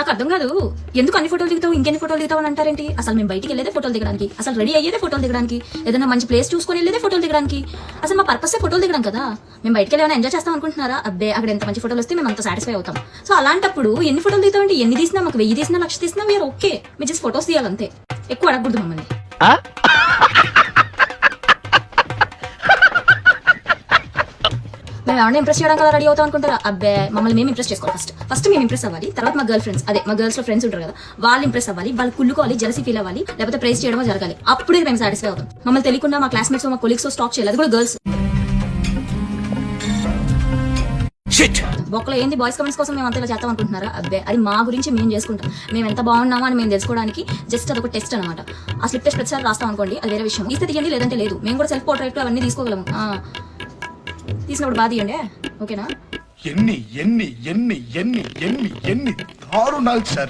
నాకు అర్థం కాదు, ఎందుకు అన్ని ఫోటోలు దిగుతావు, ఇంకెన్ని ఫోటోలు దిగుతావు అని అంటారేంటి? అసలు మేము బయటికి వెళ్ళేదే ఫోటోలు దిగడానికి, అసలు రెడీ అయ్యేదే ఫోటోలు దిగడానికి, ఏదైనా మంచి ప్లేస్ చూసుకొని వెళ్ళేదే ఫోటోలు దిగడానికి. అసలు మా పర్పస్ ఫోటోలు దిగడం కదా. మేము బయటికి వెళ్ళి ఎంజాయ్ చేస్తాం అనుకుంటున్నారా? అబ్బే, అక్కడ ఎంత మంచి ఫోటోలు వస్తే మేము అంత సాటిస్ఫై అవుతాం. సో అలాంటప్పుడు ఎన్ని ఫోటోలు దిగుతామంటే ఎన్ని తీసినా, మాకు 1000 తీసినా 1,00,000 తీసినా మీరు ఓకే, మీరు జస్ట్ ఫోటోస్ తీయాలంతే. ఎక్కువ అడగకూడదు మమ్మల్ని. మేము ఎవరైనా ఇంప్రెస్ చేయడం కదా రెడీ అవుతాం అనుకుంటారా? అబ్బే, మమ్మల్ని మేము ఇంప్రెస్ చేసుకోవాలి. ఫస్ట్ మేము ఇంప్రెస్ అవ్వాలి, తర్వాత మా గర్ల్ ఫ్రెండ్స్, అదే మా గర్ల్స్ లో ఫ్రెండ్స్ ఉంటారు కదా, వాళ్ళు ఇంప్రెస్ అవ్వాలి, వాళ్ళు కుళ్ళుకోవాలి, జలసీ ఫీల్ అవ్వాలి, లేకపోతే ప్రైజ్ చేయడమో జరగాలి. అప్పుడే మేము సాటిస్ఫై అవుతాం. మమ్మల్ని తెలియకుండా మా క్లాస్మేట్స్ మా కొలీగ్స్ స్టాక్ చేయాలి, అది కూడా గర్ల్స్. బొక్కలో ఏంది బాయ్స్ కమెంట్స్ కోసం మేము అంతా ఇలా చేస్తాం అనుకుంటున్నారా? అబ్బే, అది మా గురించి మేము చేసుకుంటాం. మేము ఎంత బాగున్నామో అని మేము తెలుసుకోవడానికి జస్ట్ అదొక టెస్ట్ అనమాట. ఆ స్లిప్ టెస్ట్ ప్రతిసారి రాస్తాం అనుకోండి, అది వేరే విషయం. తీస్తే తీయండి, లేదంటే లేదు. మేము కూడా సెల్ఫ్ పోర్ట్రైట్ అవన్నీ తీసుకోగలము. తీసినప్పుడు బాగా తీయండి, ఓకేనా? ఎన్ని ఎన్ని ఎన్ని ఎన్ని ఎన్ని ఎన్ని దారుణాలు సార్.